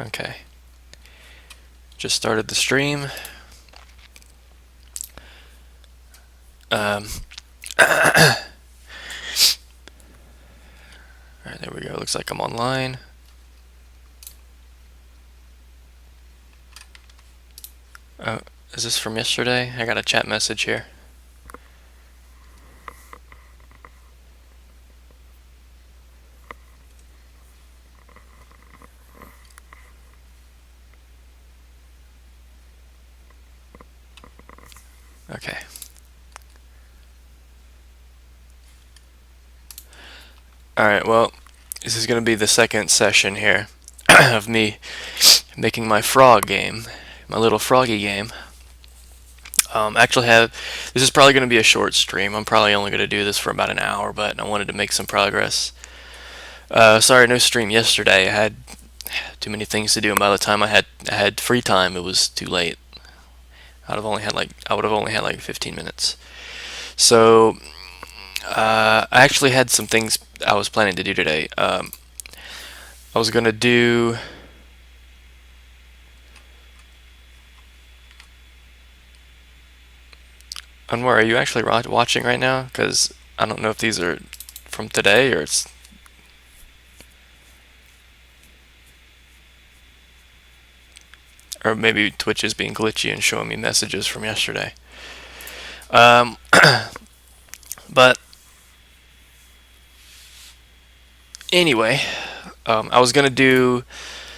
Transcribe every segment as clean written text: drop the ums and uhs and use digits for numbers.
Okay. Just started the stream. Alright, there we go. Looks like I'm online. Oh, is this from yesterday? I got a chat message here. Okay. Alright, well, this is going to be the second session here of me making my frog game, my little froggy game. This is probably going to be a short stream. I'm probably only going to do this for about an hour, but I wanted to make some progress. Sorry, no stream yesterday. I had too many things to do, and by the time I had free time, it was too late. I would have only had like 15 minutes. So I actually had some things I was planning to do today. I was gonna do. Anwar, are you actually watching right now? Because I don't know if these are from today or it's. Or maybe Twitch is being glitchy and showing me messages from yesterday. But anyway, I was gonna do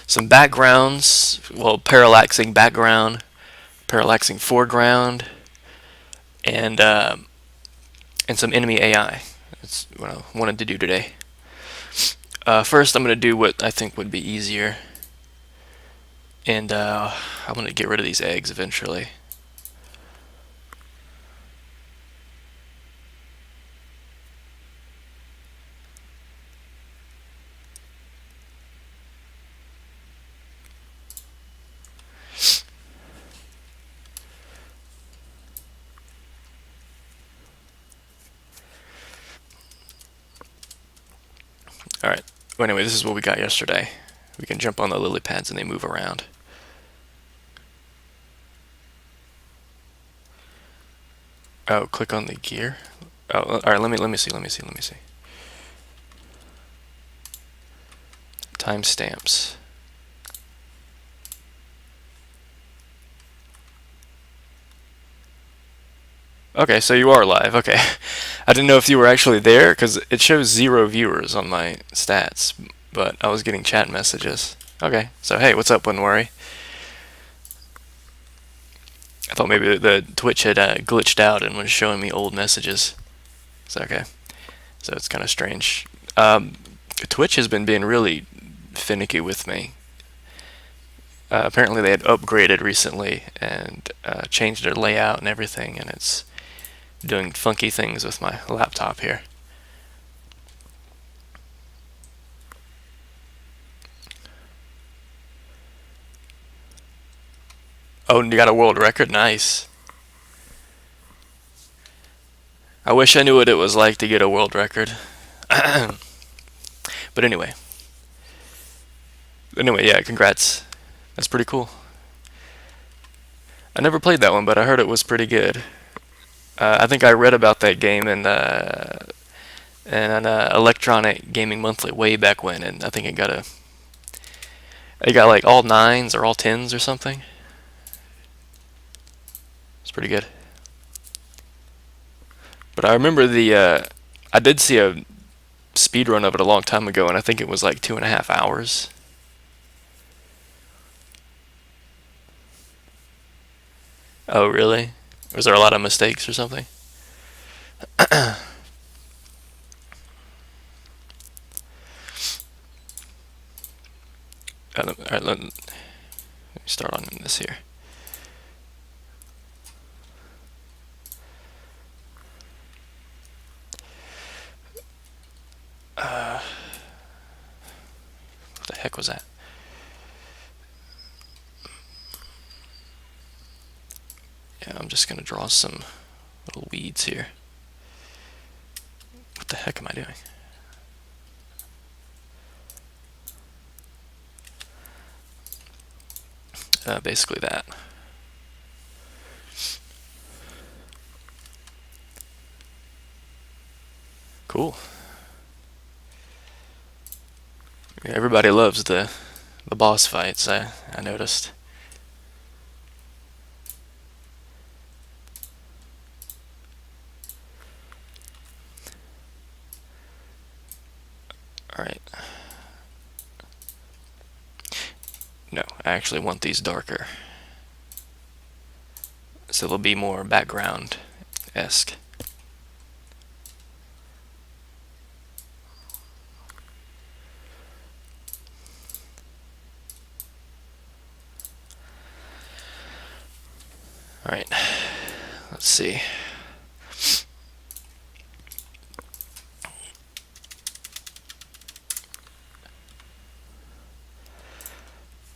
some backgrounds, well, parallaxing background, parallaxing foreground, and some enemy AI. That's what I wanted to do today. First, I'm gonna do what I think would be easier, and I'm gonna get rid of these eggs eventually. Alright, well, anyway, this is what we got yesterday. We can jump on the lily pads and they move around. Oh, click on the gear. Oh, alright, let me see. Timestamps. Okay, so you are live. Okay. I didn't know if you were actually there, because it shows 0 viewers on my stats, but I was getting chat messages. Okay, so hey, what's up, wouldn't worry. I thought maybe the Twitch had glitched out and was showing me old messages. So, okay. So it's kind of strange. Twitch has been being really finicky with me. Apparently they had upgraded recently and changed their layout and everything, and it's doing funky things with my laptop here. Oh, and you got a world record? Nice. I wish I knew what it was like to get a world record. But anyway. Yeah, congrats. That's pretty cool. I never played that one, but I heard it was pretty good. I think I read about that game in an Electronic Gaming Monthly way back when, and I think it got like all 9s or all 10s or something. It's pretty good. But I remember I did see a speed run of it a long time ago, and I think it was like 2.5 hours. Oh, really? Was there a lot of mistakes or something? Alright, let me start on this here. What the heck was that? Yeah, I'm just gonna draw some little weeds here. What the heck am I doing? basically that. Cool. Everybody loves the boss fights. I noticed. All right. No, I actually want these darker, so they'll be more background-esque. All right. Let's see.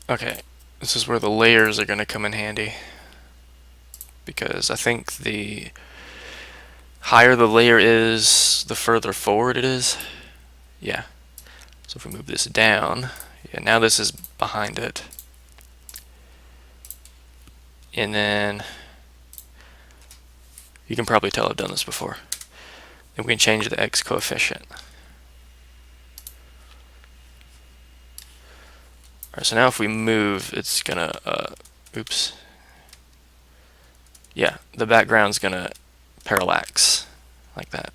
Okay, this is where the layers are going to come in handy, because I think the higher the layer is, the further forward it is. Yeah. So if we move this down, yeah, now this is behind it. And then you can probably tell I've done this before. Then we can change the X coefficient. Alright, so now if we move, it's gonna, oops. Yeah, the background's gonna parallax, like that.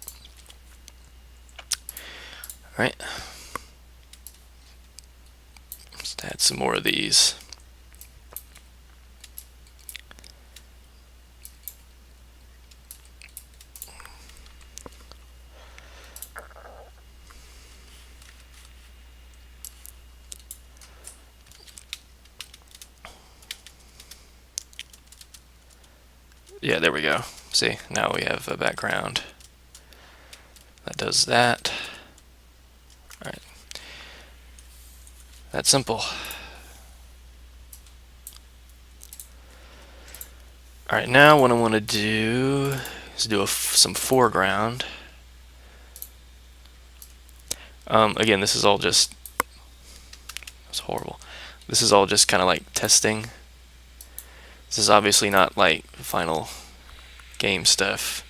Alright. Let's add some more of these. Yeah, there we go. See, now we have a background that does that. Alright. That's simple. Alright, now what I want to do is do some foreground. Again, this is all just... That's horrible. This is all just kind of like testing. This is obviously not like final game stuff.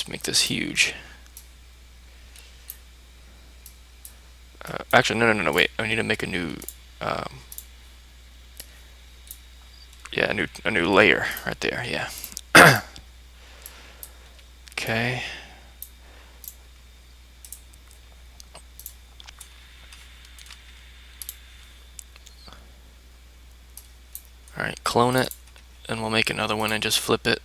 Make this huge. Actually, no, wait. I need to make a new, yeah, a new layer right there. Yeah. Okay. All right, clone it, and we'll make another one and just flip it,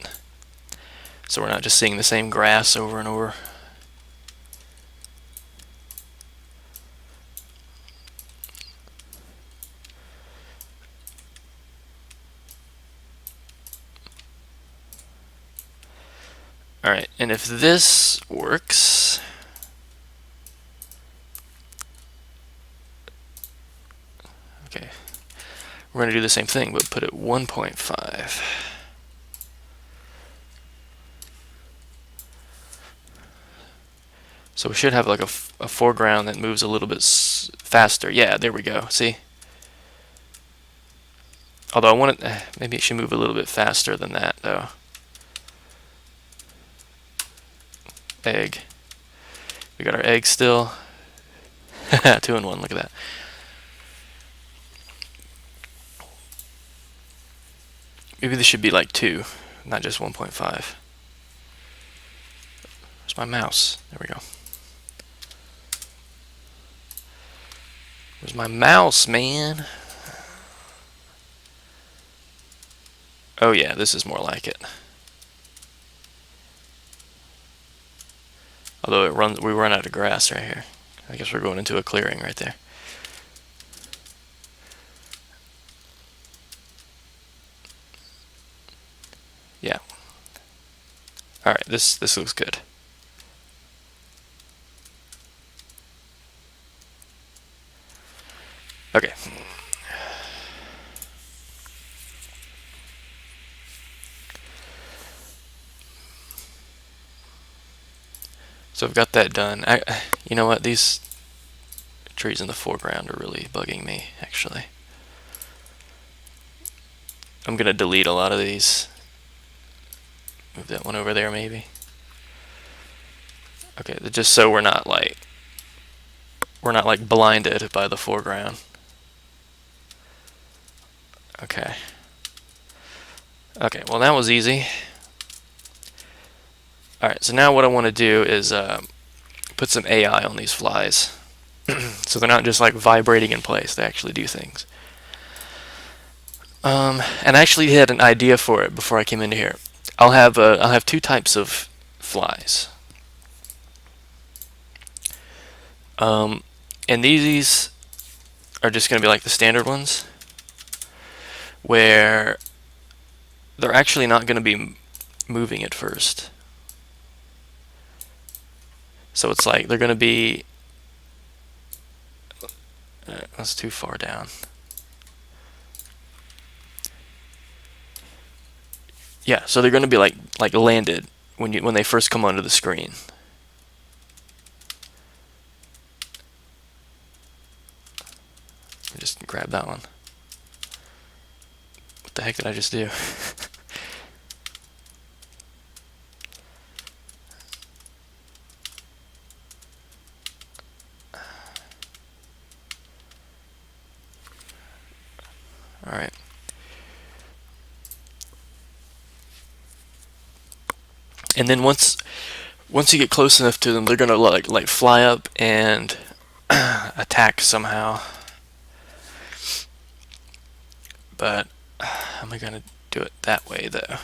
so we're not just seeing the same grass over and over. Alright, and if this works, okay, we're going to do the same thing, but put it 1.5. So we should have like a foreground that moves a little bit faster. Yeah, there we go. See? Although I want it, maybe it should move a little bit faster than that, though. Egg. We got our egg still. 2 in 1, look at that. Maybe this should be like 2, not just 1.5. Where's my mouse? There we go. Where's my mouse, man? Oh yeah, this is more like it. Although we run out of grass right here. I guess we're going into a clearing right there. Yeah. All right, this looks good. Okay. So I've got that done. You know what? These trees in the foreground are really bugging me, actually. I'm gonna delete a lot of these. Move that one over there, maybe. Okay, just so we're not like blinded by the foreground. Okay. Okay, well that was easy. Alright, so now what I want to do is put some AI on these flies. So they're not just like vibrating in place, they actually do things. And I actually had an idea for it before I came into here. I'll have two types of flies. And these are just going to be like the standard ones, where they're actually not going to be moving at first. So it's like they're going to be... that's too far down. Yeah, so they're going to be like landed when they first come onto the screen. Just grab that one. What the heck did I just do? Alright. And then once you get close enough to them, they're gonna like fly up and attack somehow. But how am I gonna do it that way though?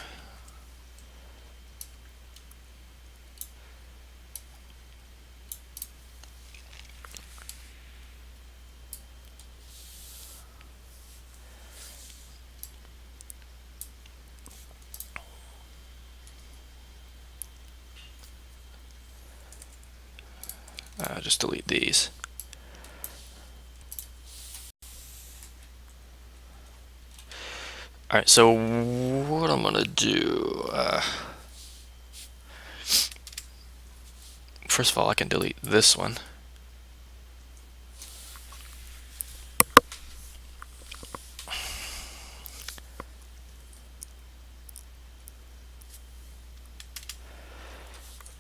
Just delete these. Alright, so what I'm gonna do... first of all, I can delete this one.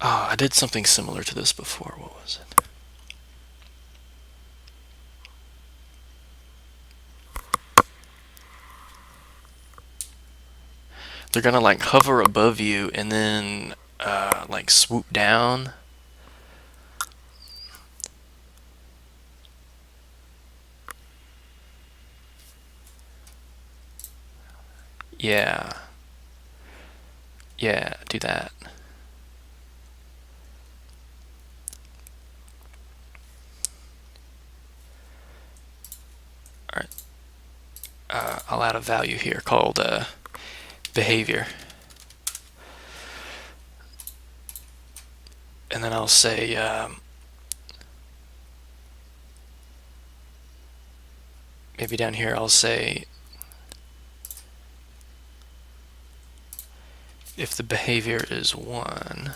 Oh, I did something similar to this before. What was it? They're gonna like hover above you and then like swoop down. Yeah. Yeah, do that. Alright. I'll add a value here called behavior. And then I'll say maybe down here I'll say if the behavior is 1,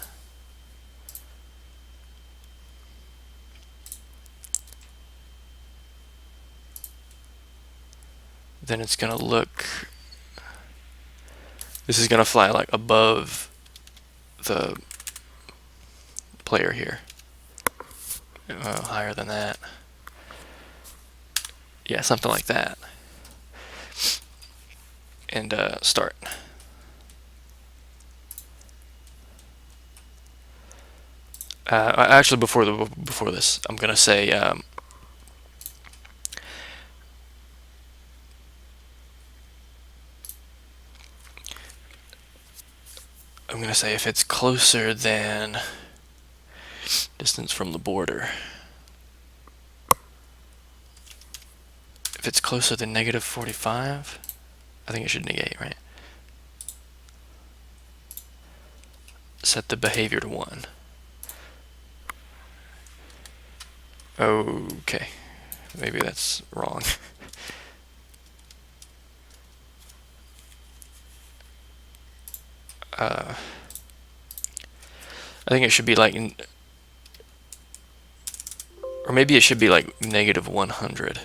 then it's gonna look, this is gonna fly like above the player here. Higher than that. Yeah, something like that. And start. Actually, before this, I'm gonna say I'm gonna say if it's closer than distance from the border. If it's closer than -45, I think it should negate, right? Set the behavior to 1. Okay, maybe that's wrong. I think it should be like Or maybe it should be like negative 100.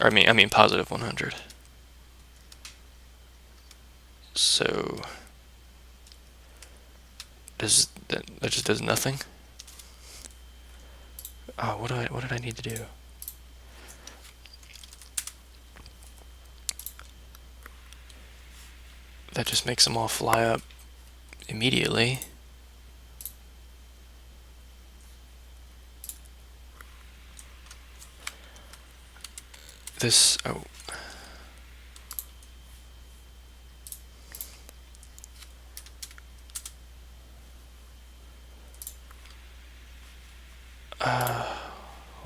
Or I mean positive 100. So does that just does nothing? Oh, what did I need to do? That just makes them all fly up immediately. This, oh.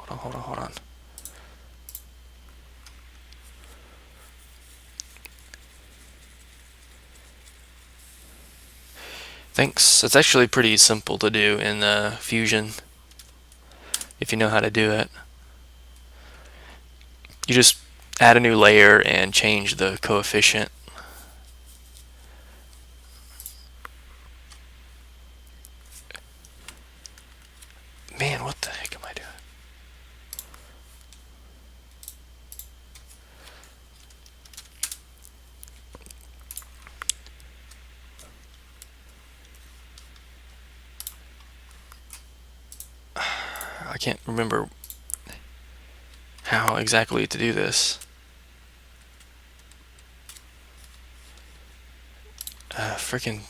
Hold on. Thanks. It's actually pretty simple to do in Fusion if you know how to do it. You just add a new layer and change the coefficient. Man, what the heck am I doing? I can't remember how exactly to do this. Frickin'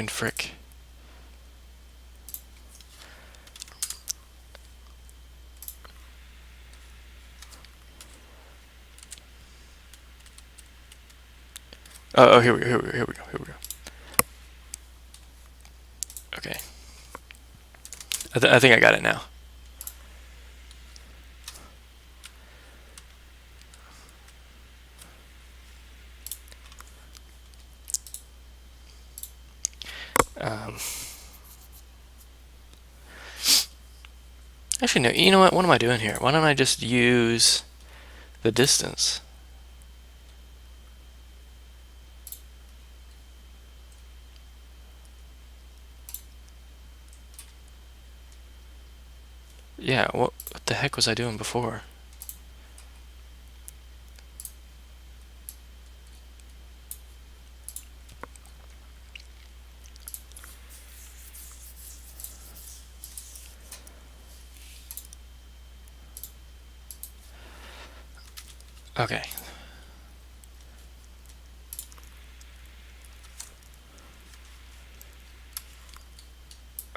frick. Oh, here we go. Okay. I think I got it now. Actually, no. You know what? What am I doing here? Why don't I just use the distance? Yeah, what the heck was I doing before? Okay.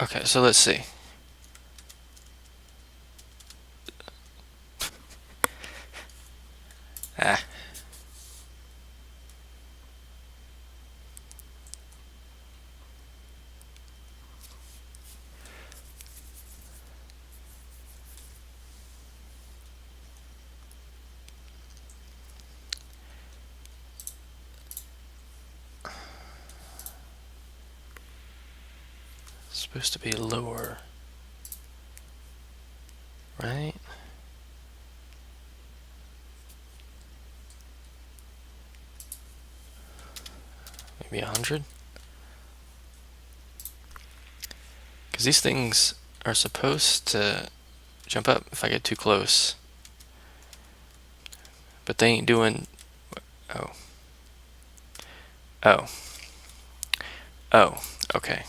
Okay, so let's see. Ah. It's supposed to be lower, right? Maybe 100? Because these things are supposed to jump up if I get too close. But they ain't doing... Oh. Oh. Oh. Okay.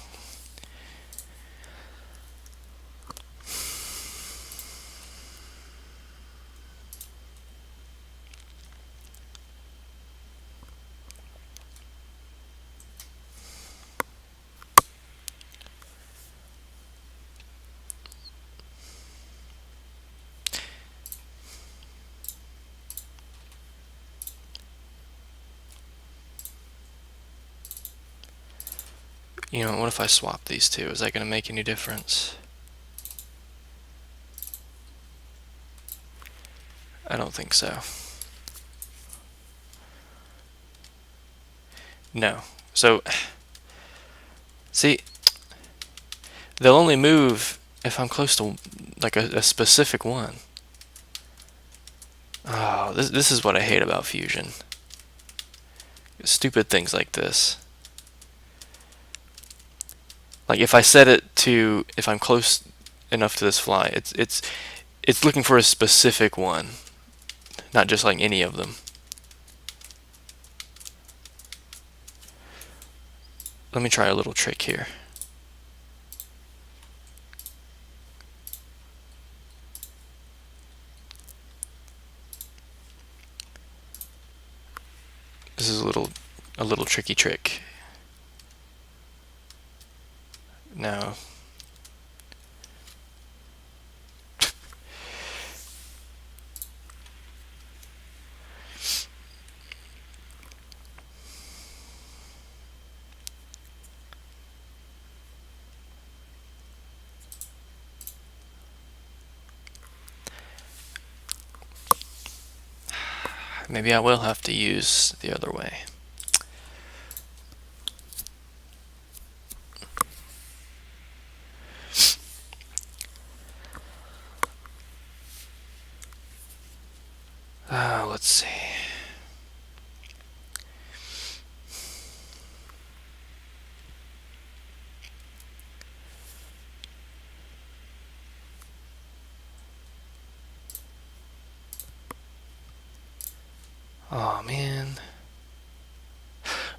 You know, what if I swap these two? Is that going to make any difference? I don't think so. No. So, see, they'll only move if I'm close to like a specific one. Oh, this is what I hate about Fusion. Stupid things like this. Like if I set it to, if I'm close enough to this fly, it's looking for a specific one, not just like any of them. Let me try a little trick here. This is a little tricky trick. Now, maybe I will have to use the other way. Let's see. Oh man.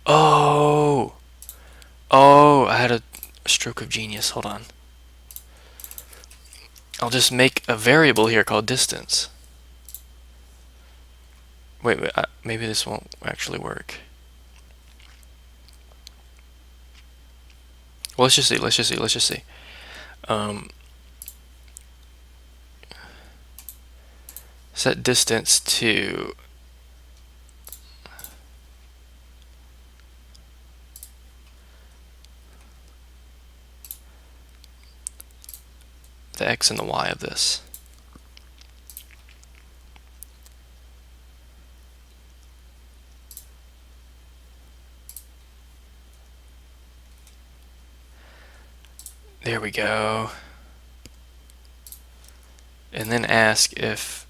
Oh! Oh, I had a stroke of genius. Hold on. I'll just make a variable here called distance. Wait, maybe this won't actually work. Well, let's just see. Let's just see. Um, Set distance to the x and the y of this. There we go. And then ask if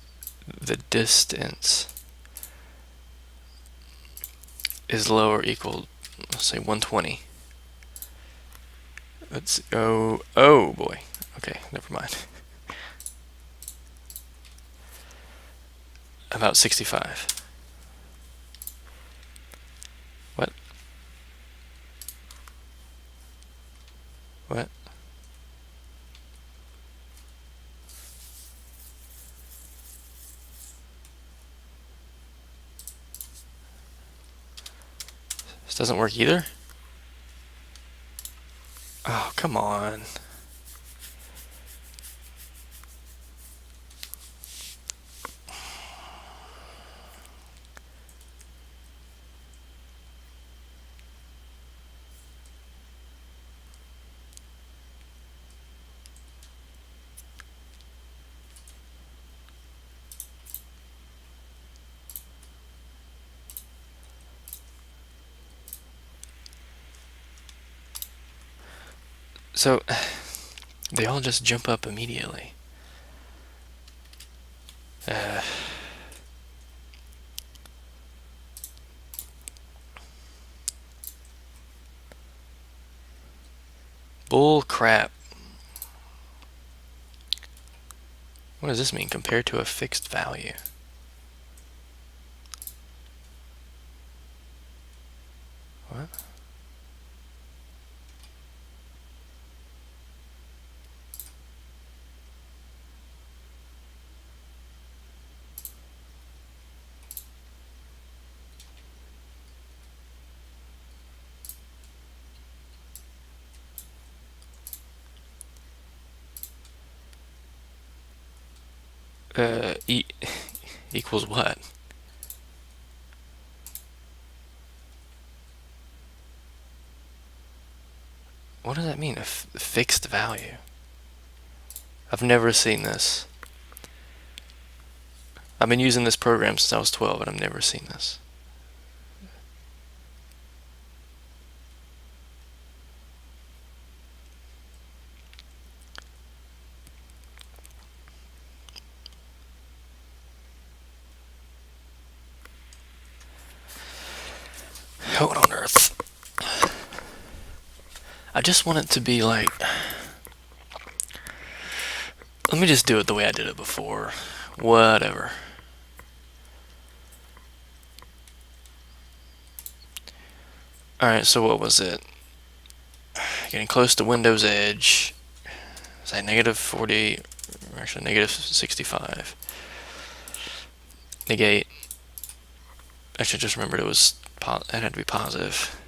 the distance is low or equal, let's say 120. Let's go, oh boy. Okay, never mind. About 65. What? What? This doesn't work either? Oh, come on. So, they all just jump up immediately. Bull crap. What does this mean compared to a fixed value? What? Equals what? What does that mean? A fixed value? I've never seen this. I've been using this program since I was 12, and I've never seen this. What on earth? I just want it to be like, let me just do it the way I did it before. Whatever. Alright, so what was it? Getting close to Windows Edge. Is that negative 40? Actually, negative 65. Negate. I should just remembered it had to be positive.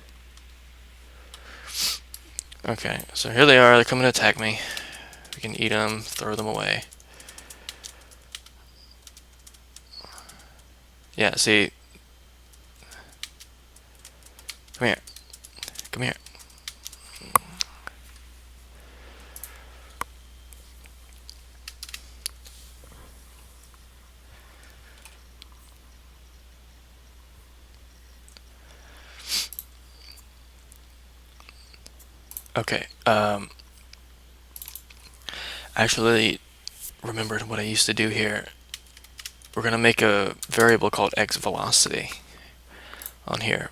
Okay, so here they are. They're coming to attack me. We can eat them, throw them away. Yeah, see. Come here. Come here. Okay, actually remembered what I used to do here. We're going to make a variable called x velocity on here.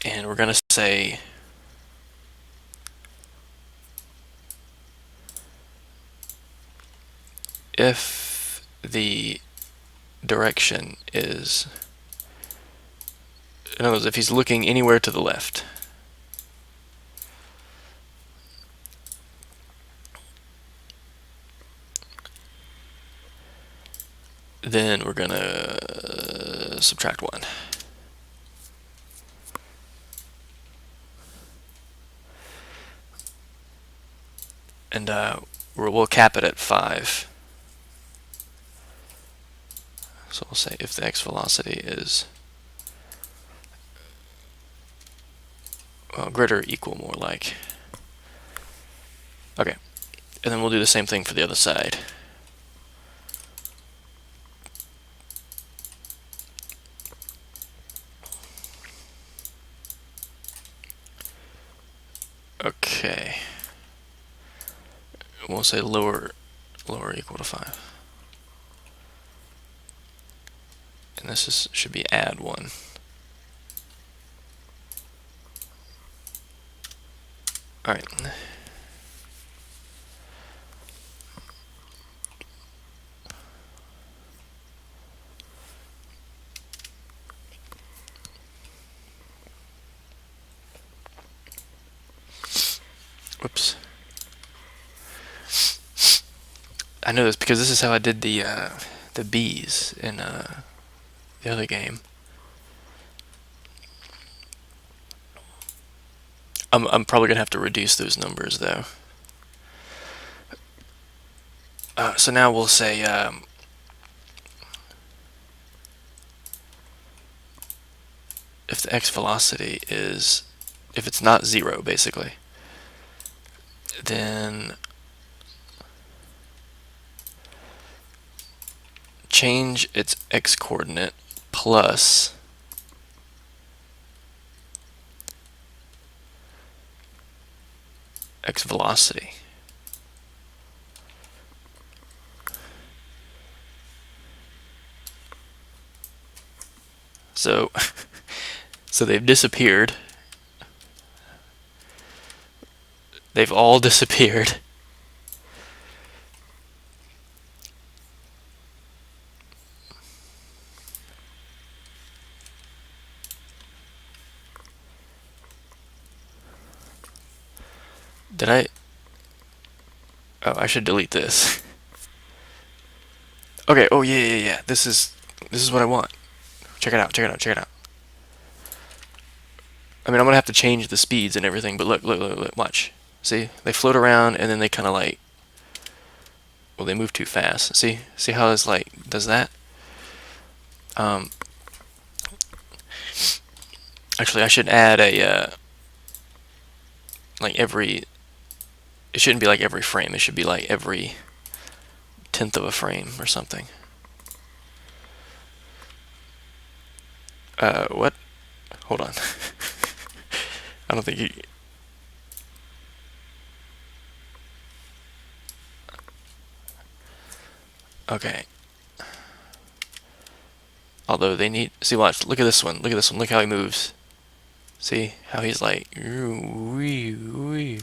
And we're going to say if the direction is, in other words, if he's looking anywhere to the left, then we're going to subtract 1. And we'll cap it at 5. So we'll say if the x velocity is greater or equal, more like. Okay, and then we'll do the same thing for the other side. Okay, we'll say lower or equal to 5. And this should be add 1. Alright. Whoops. I know this because this is how I did the bees in the other game. I'm probably gonna have to reduce those numbers though. So now we'll say if the x velocity is, if it's not 0 basically, then change its x coordinate plus x velocity. So so they've disappeared. They've all disappeared. Did I? Oh, I should delete this. Okay, oh yeah. This is what I want. Check it out, check it out, check it out. I mean, I'm gonna have to change the speeds and everything, but look, watch. See? They float around and then they kind of like, well, they move too fast. See how it's like does that? Actually, I should add a like every. It shouldn't be like every frame. It should be like every 10th of a frame or something. What? Hold on. I don't think you. Okay. Although they need. See, watch. Look at this one. Look at this one. Look how he moves. See how he's like, wee, wee,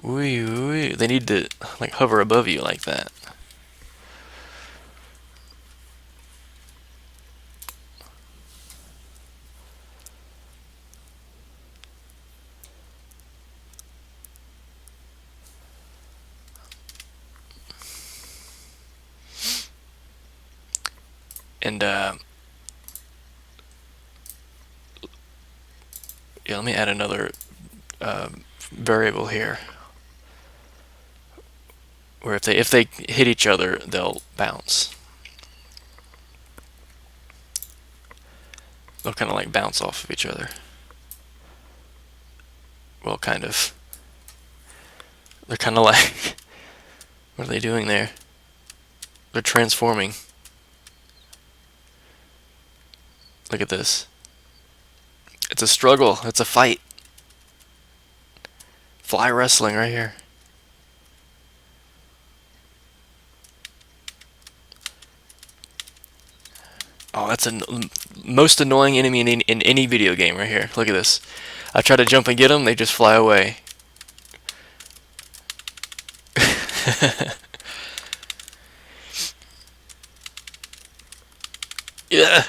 wee, wee. They need to like hover above you like that. And yeah, let me add another variable here, where if they hit each other, they'll bounce. They'll kind of like bounce off of each other. Well, kind of. They're kind of like, what are they doing there? They're transforming. Look at this. It's a struggle. It's a fight. Fly wrestling right here. Oh, that's a most annoying enemy in any video game right here. Look at this. I try to jump and get them, they just fly away. Yeah.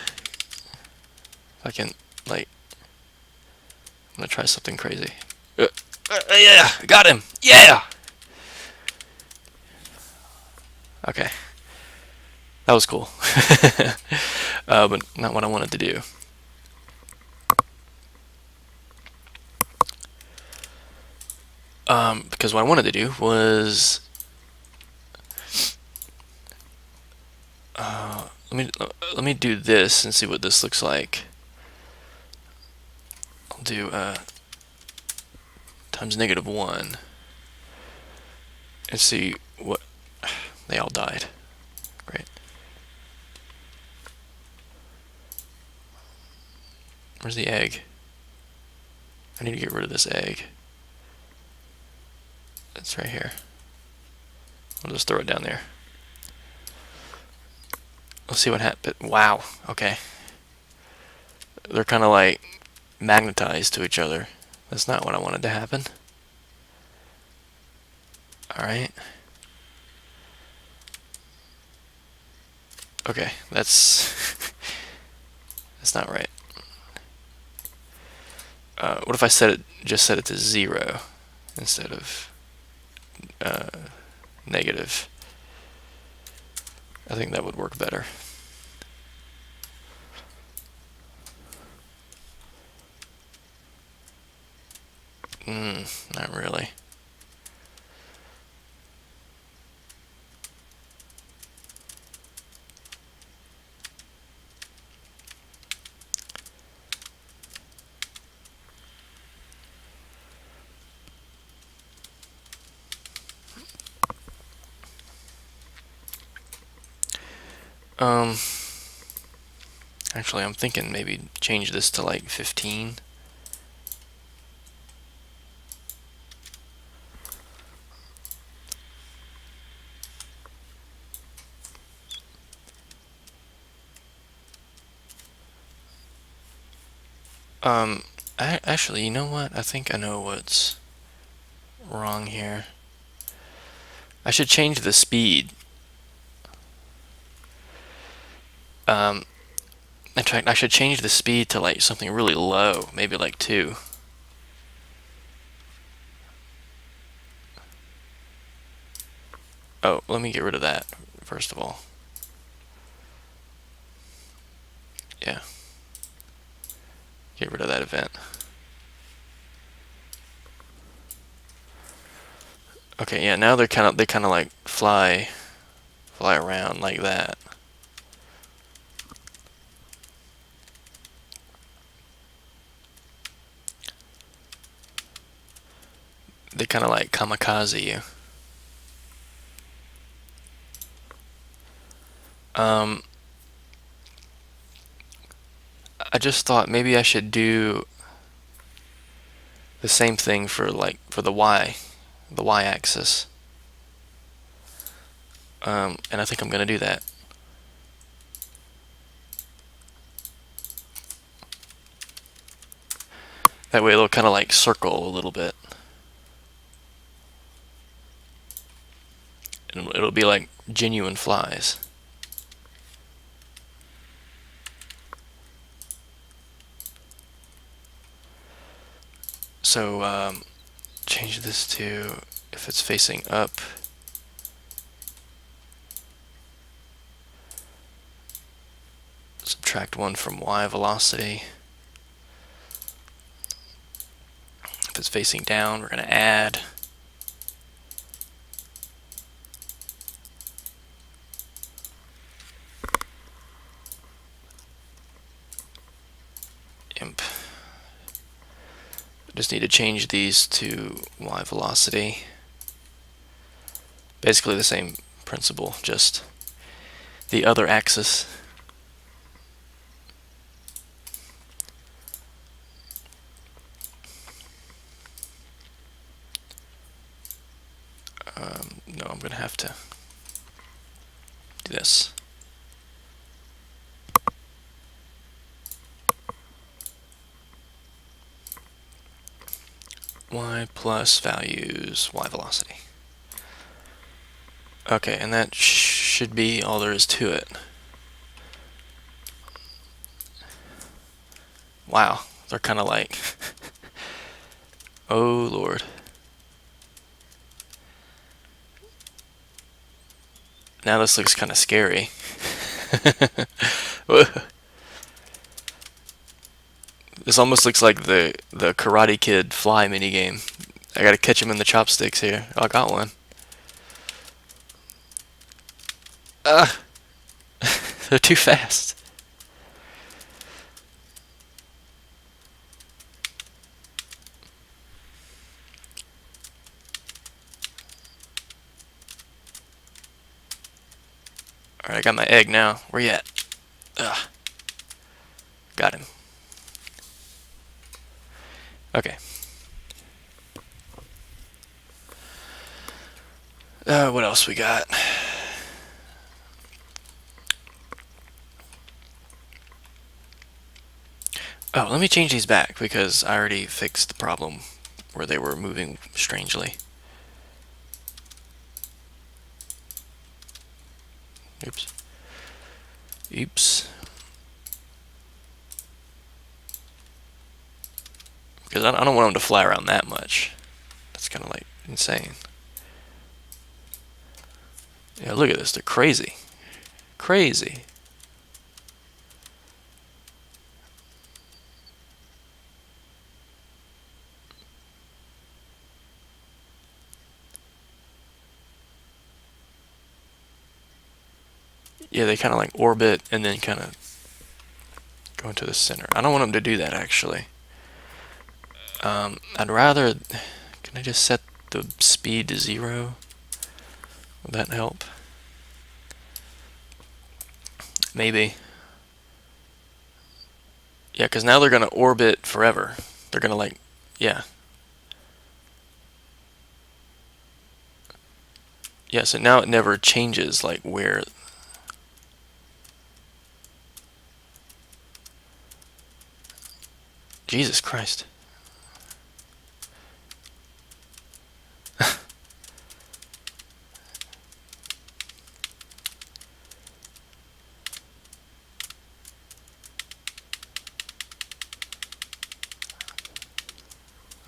I can, like, I'm gonna try something crazy. Yeah, got him. Yeah. Okay, that was cool. But not what I wanted to do. Because what I wanted to do was let me do this and see what this looks like. I'll do times -1 and see what they all died. Great. Where's the egg? I need to get rid of this egg. It's right here. I'll just throw it down there. Let's see what happens. Wow. Okay. They're kind of like magnetized to each other. That's not what I wanted to happen. Alright. Okay, that's that's not right. What if I just set it to 0 instead of negative? I think that would work better. Not really. Actually, I'm thinking maybe change this to like 15. Actually, you know what? I think I know what's wrong here. I should change the speed. In fact, I should change the speed to like something really low, maybe like 2. Oh, let me get rid of that first of all. Yeah. Get rid of that event. Okay, yeah, now they kind of like fly around like that. They kind of like kamikaze you. I just thought maybe I should do the same thing for the y-axis. And I think I'm gonna do that. That way it'll kind of like circle a little bit. And it'll be like genuine flies. So change this to, if it's facing up, subtract 1 from y velocity. If it's facing down, we're going to add. Imp. Just need to change these to y velocity. Basically the same principle, just the other axis. No, I'm going to have to do this. Y plus values, y velocity. Okay, and that should be all there is to it. Wow, they're kind of like, oh Lord. Now this looks kind of scary. This almost looks like the Karate Kid fly minigame. I gotta catch him in the chopsticks here. Oh, I got one. They're too fast. Alright, I got my egg now. Where you at? Ugh. Got him. Okay. What else we got? Oh, let me change these back because I already fixed the problem where they were moving strangely. Oops. Oops. Because I don't want them to fly around that much. That's kind of like insane. Yeah, look at this. They're crazy. Crazy. Yeah, they kind of like orbit and then kind of go into the center. I don't want them to do that, actually. I'd rather... Can I just set the speed to 0? Would that help? Maybe. Yeah, because now they're going to orbit forever. They're going to like... Yeah. Yeah, so now it never changes like where... Jesus Christ.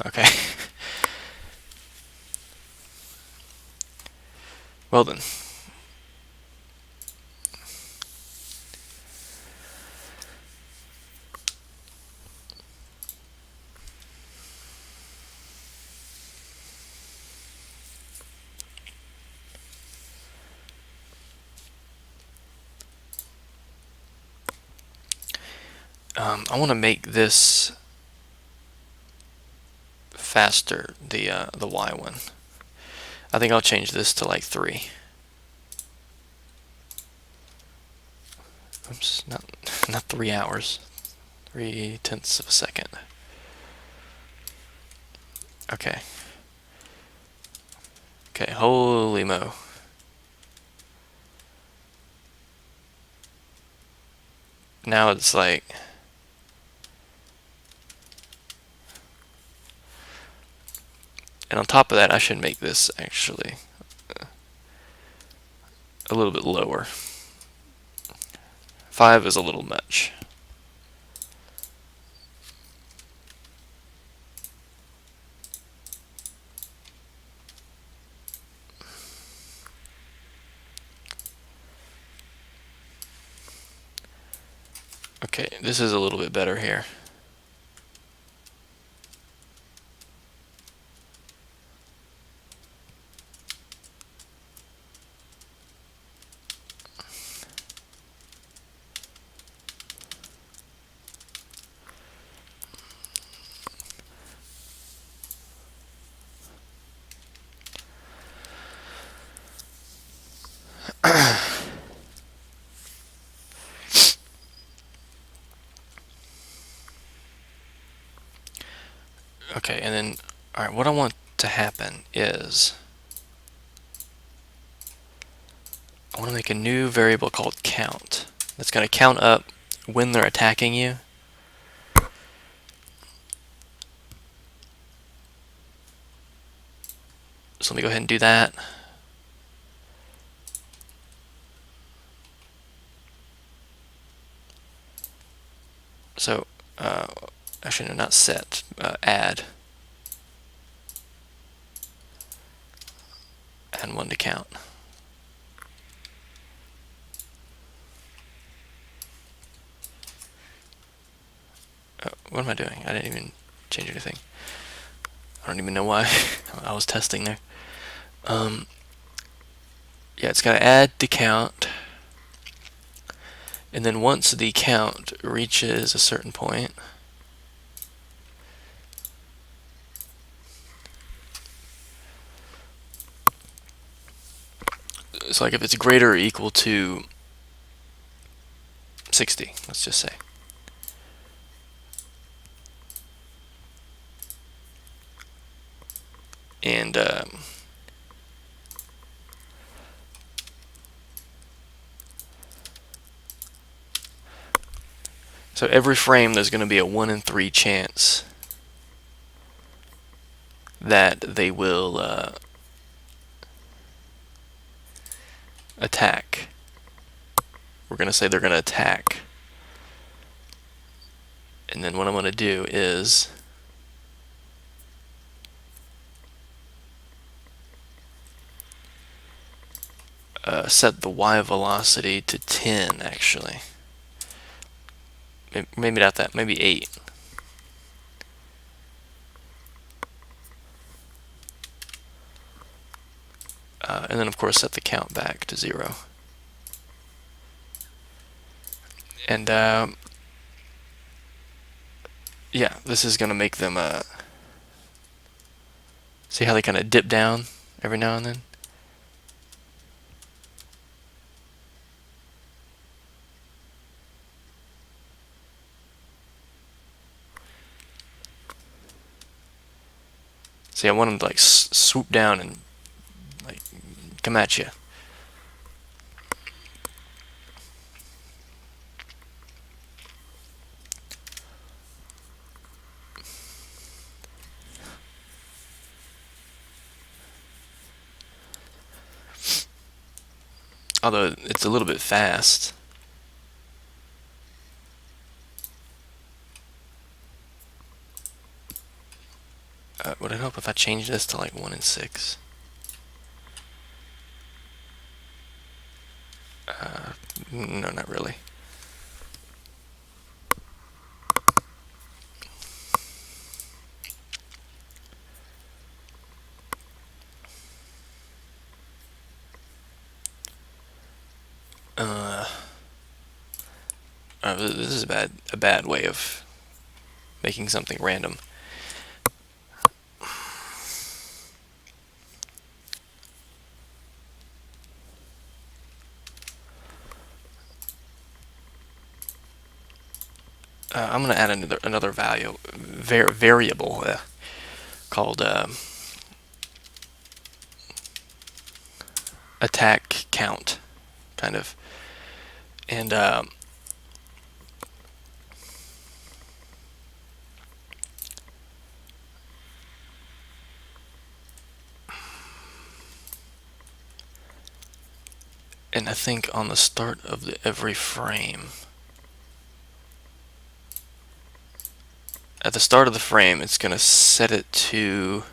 Okay. Well then. I want to make this faster, the Y one. I think I'll change this to like 3. Oops, not 3 hours. 3/10 of a second. Okay. Okay, holy mo. Now it's like... And on top of that, I should make this actually a little bit lower. 5 is a little much. Okay, this is a little bit better here. Okay, and then, alright, what I want to happen is I want to make a new variable called count. That's going to count up when they're attacking you. So let me go ahead and do that. So, actually, no, not set, add. And 1 to count. What am I doing? I didn't even change anything. I don't even know why. I was testing there. Yeah, it's got to add the count. And then once the count reaches a certain point, it's like if it's greater or equal to 60, let's just say. And so every frame there's going to be a 1 in 3 chance that they will attack. We're going to say they're going to attack. And then what I'm going to do is set the y velocity to 10, actually. Maybe not that, maybe 8. And then, of course, set the count back to 0. And, yeah, this is going to make them, see how they kind of dip down every now and then? See, I want them to, like, swoop down and, like, come at you. Although it's a little bit fast. Would it help if I change this to like 1 in 6? No, not really. This is a bad way of making something random. I'm going to add another variable called attack count, kind of. And And I think on the start of every frame, at the start of the frame, it's going to set it to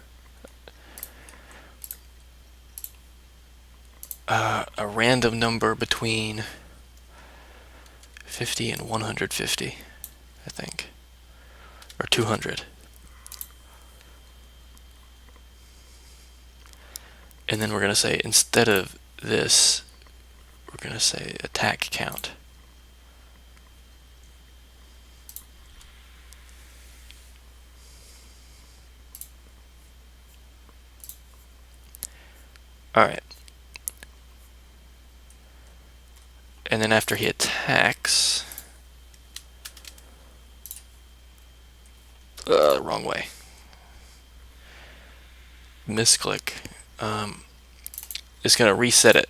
a random number between 50 and 150, I think, or 200. And then we're going to say, instead of this, we're going to say attack count. Alright. And then after he attacks, wrong way. Misclick. It's going to reset it.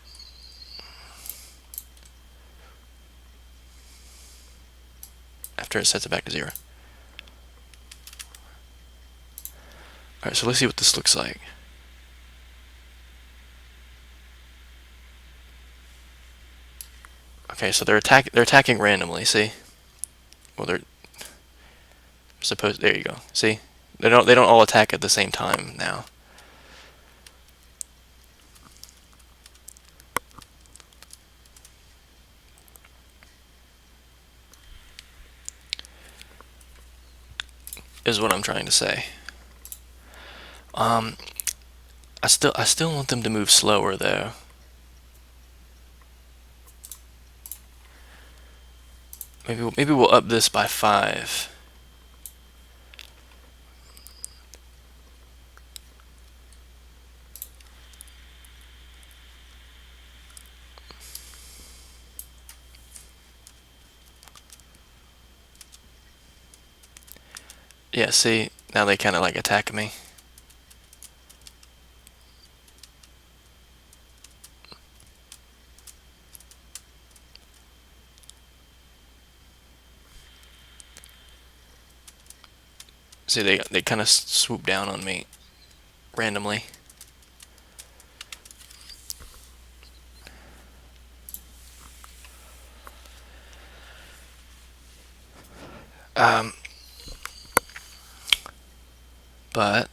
After it sets it back to 0. Alright, so let's see what this looks like. Okay, so they're attacking randomly, see? Well, they're supposed, there you go. See? They don't all attack at the same time now. Is what I'm trying to say. I still want them to move slower though. Maybe we'll up this by 5. Yeah, see, now they kind of like attack me. See, they kind of swoop down on me randomly. But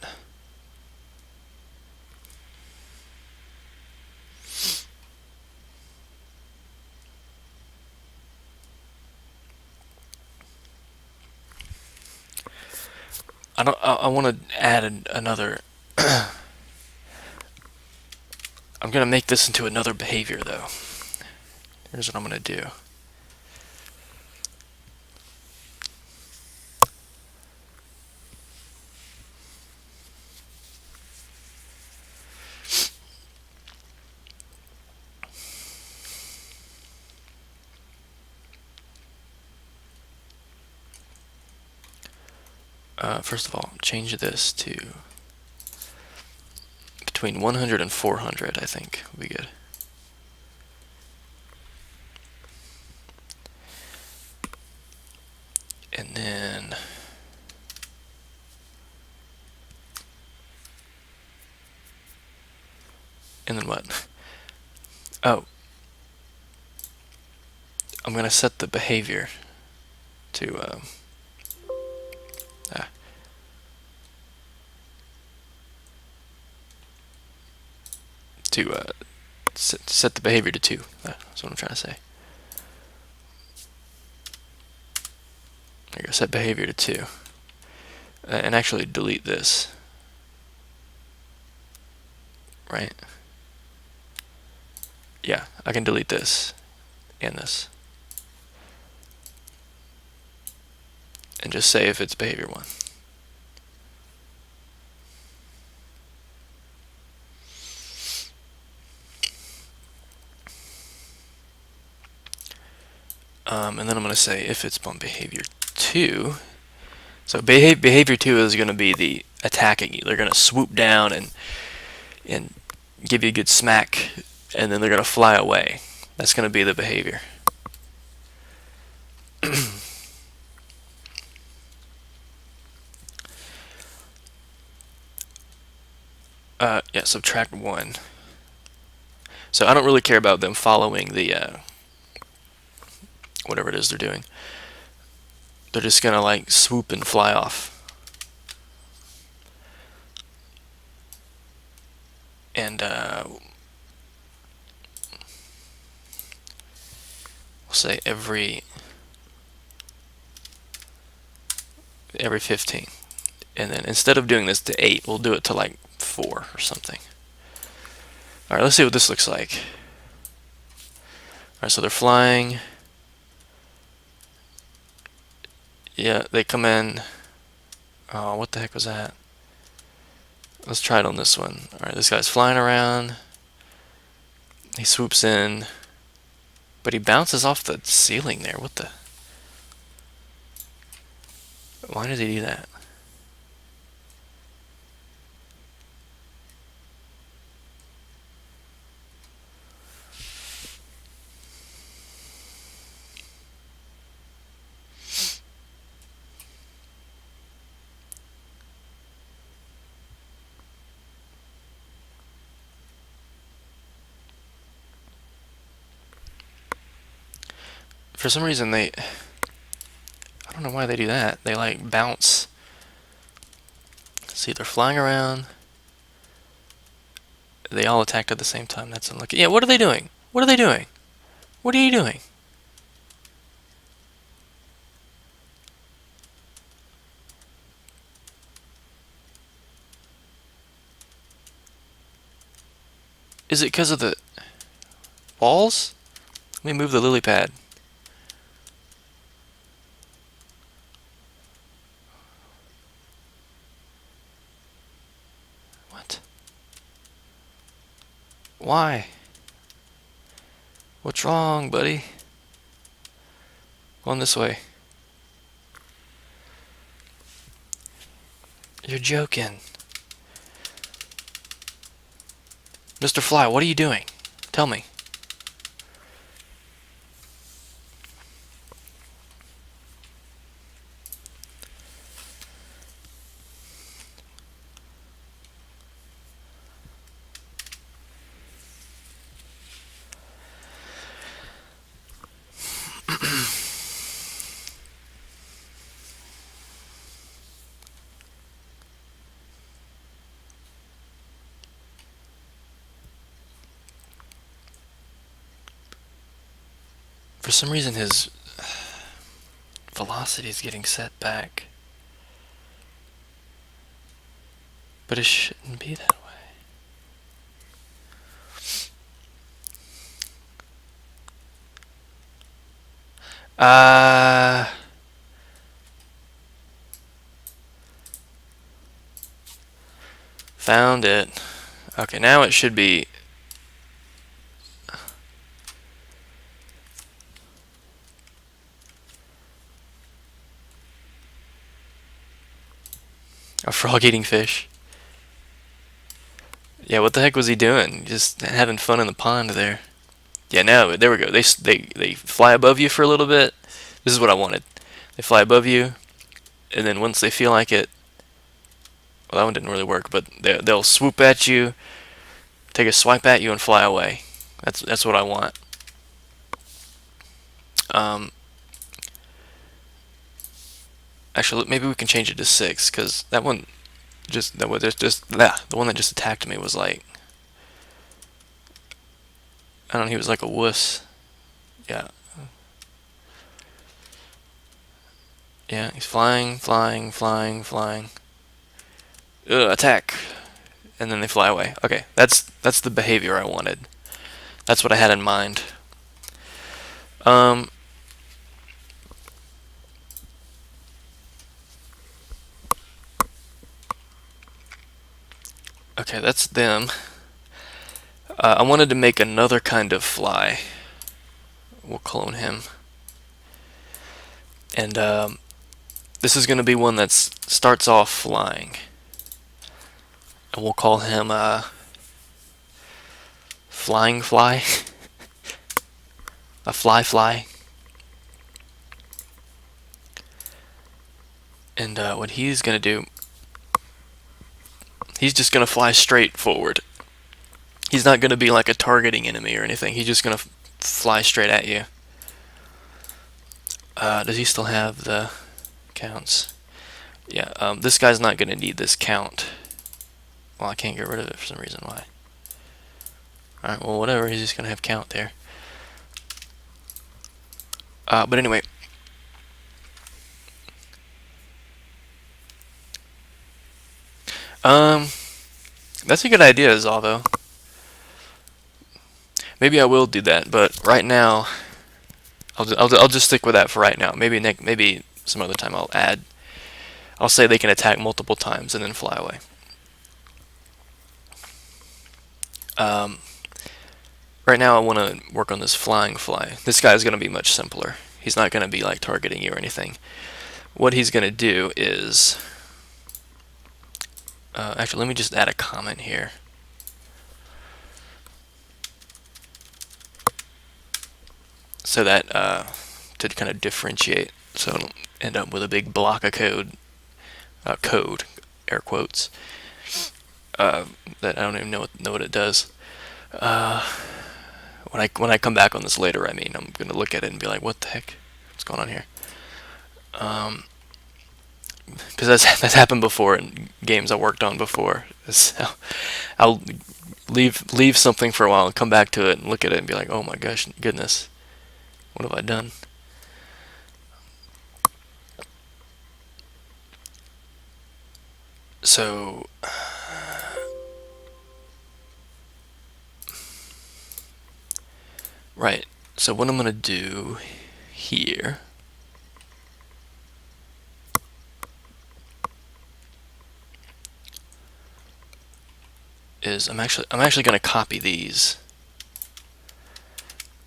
I want to add another. I'm gonna make this into another behavior though. Here's what I'm gonna do. First of all, change this to between 100 and 400, I think would be good. And then what? Oh, I'm gonna set the behavior to set the behavior to 2. That's what I'm trying to say. There you go, set behavior to 2. And actually delete this. Right? Yeah, I can delete this and this. And just say if it's behavior 1. And then I'm going to say if it's on behavior 2. So behavior 2 is going to be the attacking you. They're going to swoop down and give you a good smack, and then they're going to fly away. That's going to be the behavior. Yeah, subtract 1. So I don't really care about them following the whatever it is they're doing. They're just gonna like swoop and fly off. And we'll say every 15. And then instead of doing this to 8, we'll do it to like 4 or something. Alright, let's see what this looks like. Alright, so they're flying. Yeah, they come in. Oh, what the heck was that? Let's try it on this one. Alright, this guy's flying around. He swoops in. But he bounces off the ceiling there. What the? Why did he do that? For some reason I don't know why they do that. They like bounce. See, they're flying around. They all attacked at the same time. That's unlucky. Yeah, what are they doing? What are they doing? What are you doing? Is it because of the walls? Let me move the lily pad. What? Why? What's wrong, buddy? Going this way. You're joking. Mr. Fly, what are you doing? Tell me. For some reason his velocity is getting set back. But it shouldn't be that way. Found it. Okay, now it should be. A frog eating fish. Yeah, what the heck was he doing? Just having fun in the pond there. Yeah, now there we go. They fly above you for a little bit. This is what I wanted. They fly above you, and then once they feel like it, well, that one didn't really work. But they'll swoop at you, take a swipe at you, and fly away. That's what I want. Um, Actually, maybe we can change it to 6 because that one the one that just attacked me was like, I don't know, he was like a wuss. Yeah. Yeah, he's flying, flying, flying, flying. Attack. And then they fly away. Okay, that's the behavior I wanted. That's what I had in mind. Okay, that's them. I wanted to make another kind of fly. We'll clone him. And this is going to be one that starts off flying. And we'll call him Flying Fly. A fly. And what he's going to do, he's just going to fly straight forward. He's not going to be like a targeting enemy or anything. He's just going to fly straight at you. Does he still have the counts? Yeah, this guy's not going to need this count. Well, I can't get rid of it for some reason. Why? Alright, well, whatever. He's just going to have count there. But anyway. That's a good idea, Zalvo. Maybe I will do that, but right now, I'll just stick with that for right now. Maybe some other time I'll say they can attack multiple times and then fly away. Right now I want to work on this flying fly. This guy's going to be much simpler. He's not going to be like targeting you or anything. What he's going to do is... actually, let me just add a comment here. So that, to kind of differentiate, so I don't end up with a big block of code, air quotes, that I don't even know what it does. When I come back on this later, I mean, I'm gonna look at it and be like, what the heck, what's going on here? Because that's happened before in games I worked on before. So I'll leave something for a while and come back to it and look at it and be like, oh my gosh, goodness, what have I done? So right, so what I'm gonna do here is I'm actually gonna copy these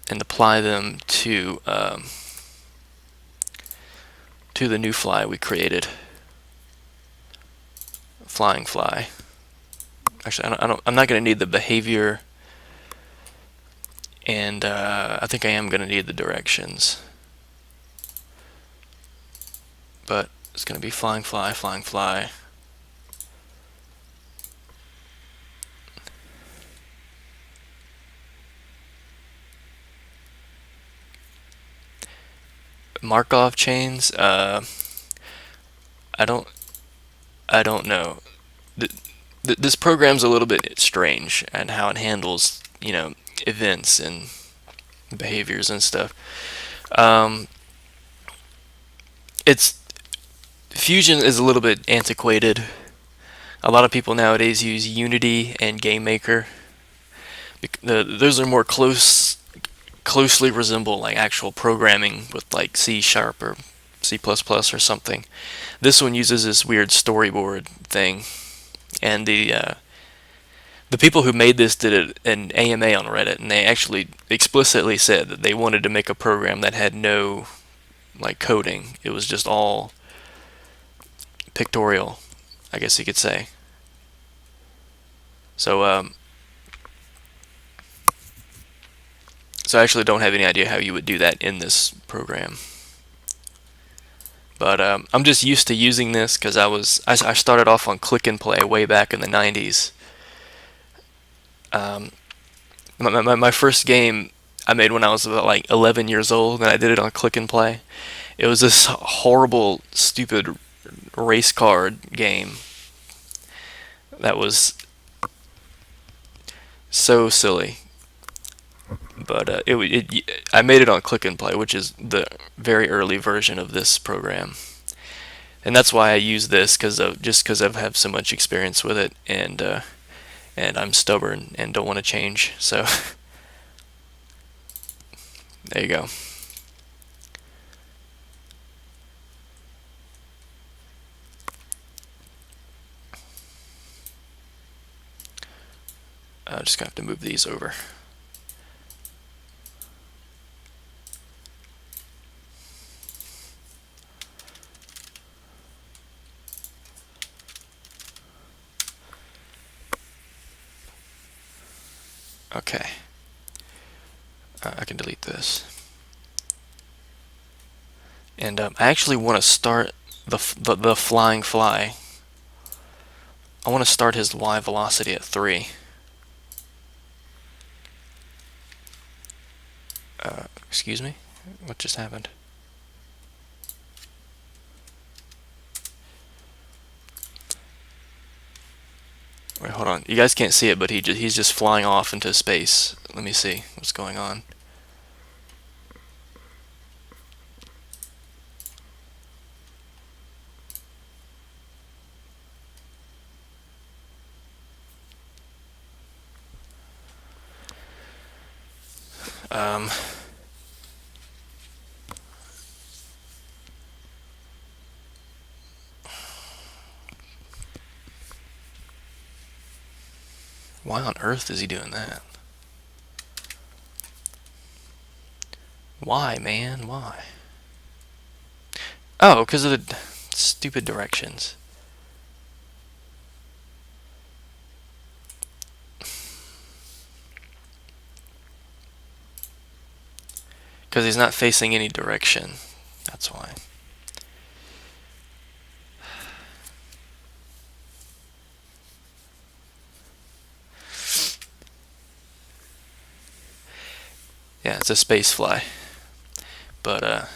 and apply them to the new fly we created, flying fly. Actually, I'm not gonna need the behavior, and I think I am gonna need the directions. But it's gonna be flying fly, flying fly. Markov chains. I don't know. This program's a little bit strange and how it handles, events and behaviors and stuff. It's Fusion is a little bit antiquated. A lot of people nowadays use Unity and GameMaker. Those are more closely resemble like actual programming with like C# or C++ or something. This one uses this weird storyboard thing, and the people who made this did an AMA on Reddit, and they actually explicitly said that they wanted to make a program that had no like coding. It was just all pictorial, I guess you could say. So so I actually don't have any idea how you would do that in this program. But I'm just used to using this because I started off on Click and Play way back in the 90s. My first game I made when I was about like 11 years old, and I did it on Click and Play. It was this horrible, stupid race card game that was so silly. But I made it on Click and Play, which is the very early version of this program, and that's why I use this because I've had so much experience with it, and I'm stubborn and don't want to change. So there you go. I'm just gonna have to move these over. Okay. I can delete this. And I actually want to start the flying fly. I want to start his Y velocity at 3. Excuse me? What just happened? Wait, hold on. You guys can't see it, but he's just flying off into space. Let me see what's going on. Um, why on earth is he doing that? Why, man? Why? Oh, because of the stupid directions. Because he's not facing any direction. That's why. Yeah, it's a space fly. But, I'm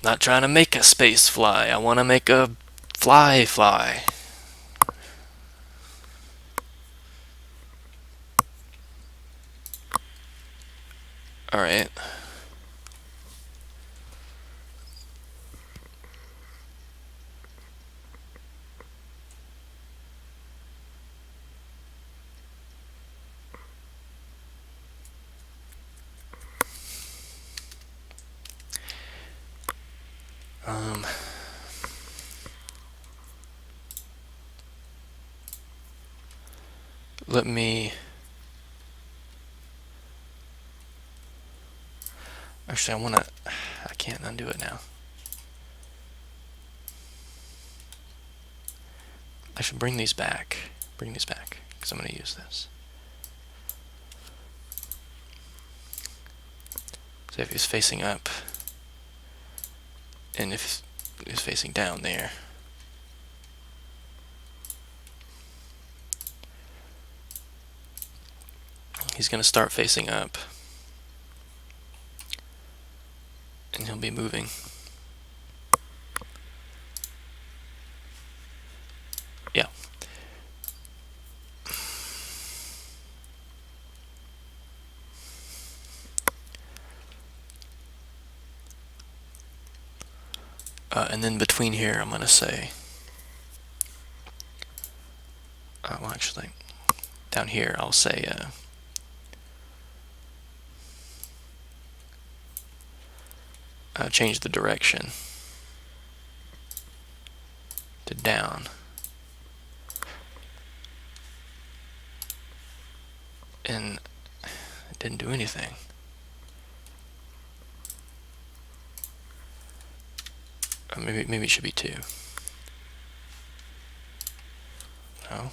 not trying to make a space fly. I want to make a fly. Alright. Let me... Actually, I want to... I can't undo it now. I should bring these back. Because I'm going to use this. So if he's facing up, and if he's facing down there, he's going to start facing up, and he'll be moving. Yeah. And then between here, I'm going to say, well, actually, down here, I'll say, change the direction to down. And it didn't do anything. Maybe it should be 2. No.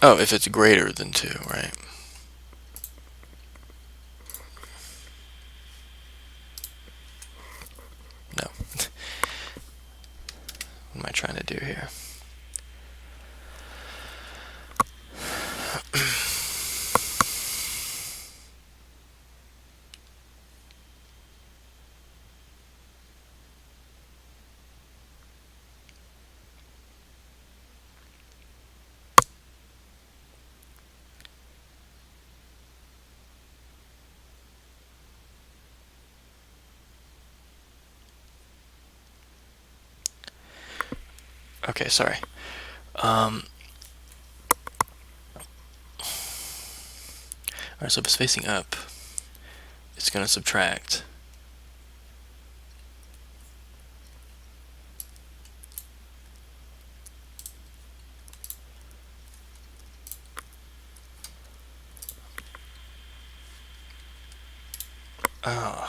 Oh, if it's greater than 2, right? No. What am I trying to do here? Okay, sorry. Alright, so if it's facing up, it's going to subtract. Oh.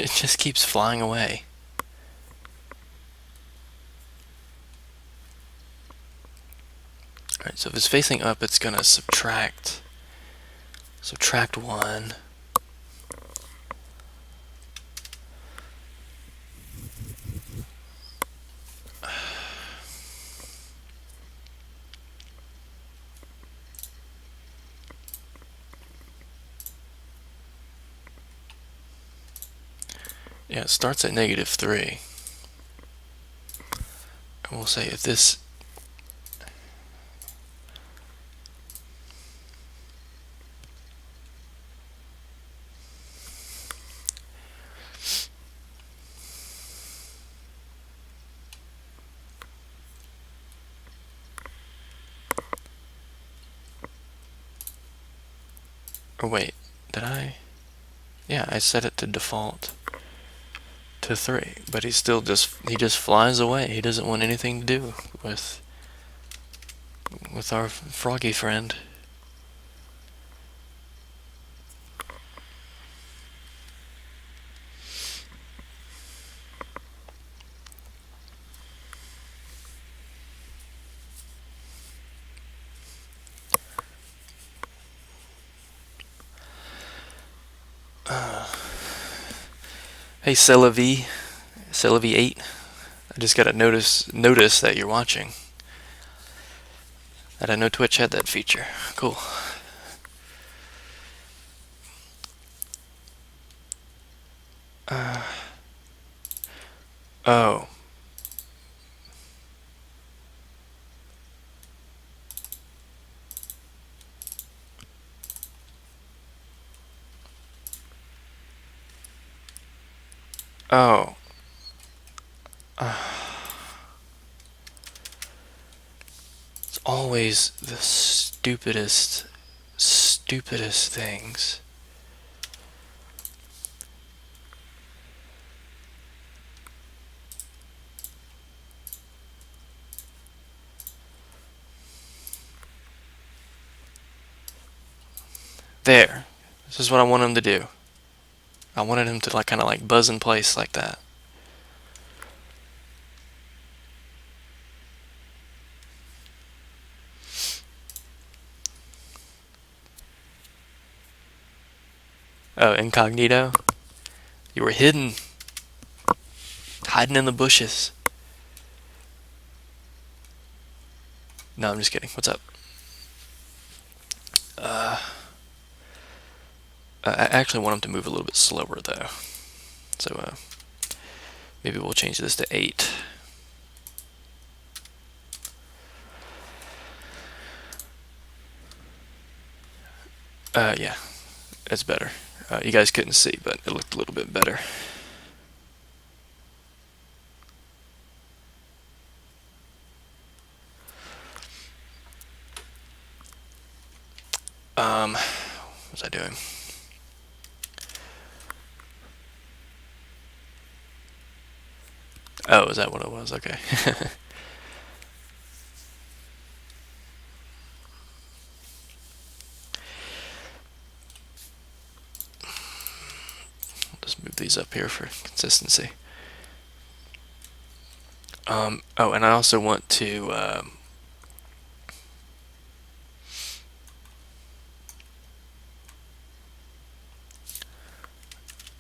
It just keeps flying away. Alright, so if it's facing up, it's gonna subtract 1. Yeah, it starts at -3. And we'll say if this... Or wait, did I? Yeah, I set it to default to 3, but he just flies away. He doesn't want anything to do with our froggy friend. Hey, Celavi 8. I just got a notice that you're watching. I didn't know Twitch had that feature. Cool. Oh. Oh. It's always the stupidest things. There. This is what I want him to do. I wanted him to kind of buzz in place like that. Oh, incognito? You were hidden. Hiding in the bushes. No, I'm just kidding. What's up? I actually want him to move a little bit slower, though. So, maybe we'll change this to 8. Yeah. It's better. You guys couldn't see, but it looked a little bit better. What was I doing? Oh, is that what it was? Okay. Just move these up here for consistency. Oh, and I also want to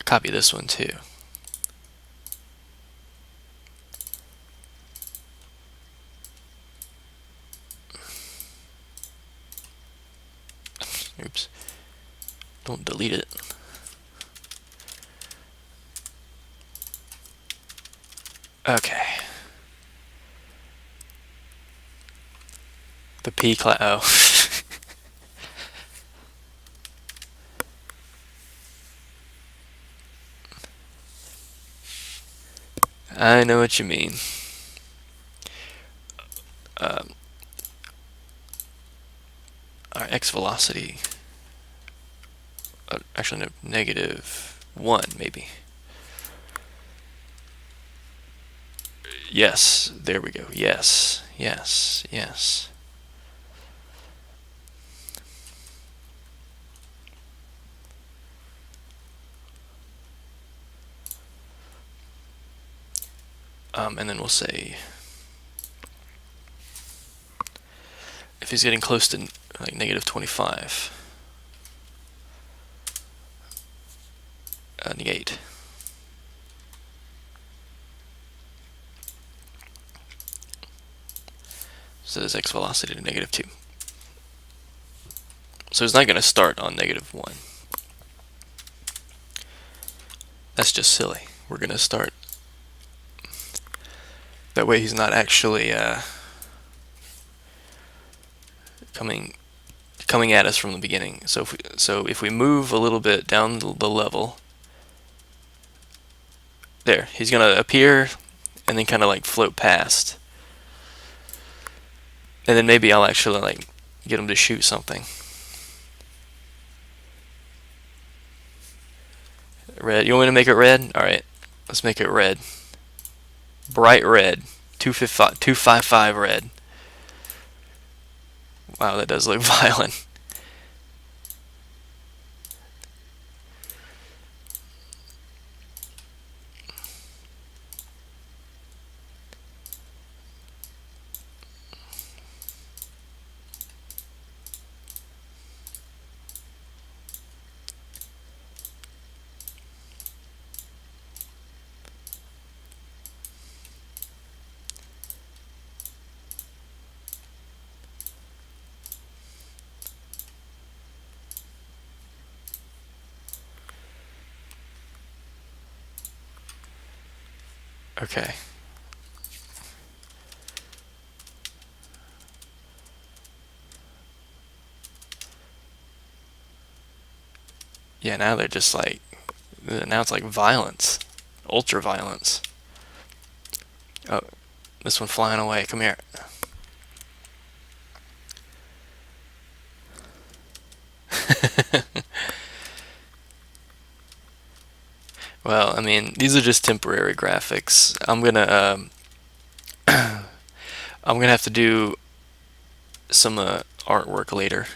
copy this one too. Oops. Don't delete it. Okay. The P class. Oh. I know what you mean. Our X velocity. Actually, no, -1 maybe. Yes, there we go. Yes, yes, yes. And then we'll say if he's getting close to like negative 25, negate. So there's x velocity to negative 2. So he's not going to start on negative 1. That's just silly. We're going to start. That way he's not actually coming at us from the beginning. So if we move a little bit down the level, there, he's going to appear and then kind of like float past. And then maybe I'll actually like get him to shoot something. Red. You want me to make it red? Alright, let's make it red. Bright red. 255 red. Wow, that does look violent. Okay. Yeah, now they're just like, now it's like violence. Ultra violence. Oh, this one flying away. Come here. Well, I mean, these are just temporary graphics. I'm gonna have to do some artwork later.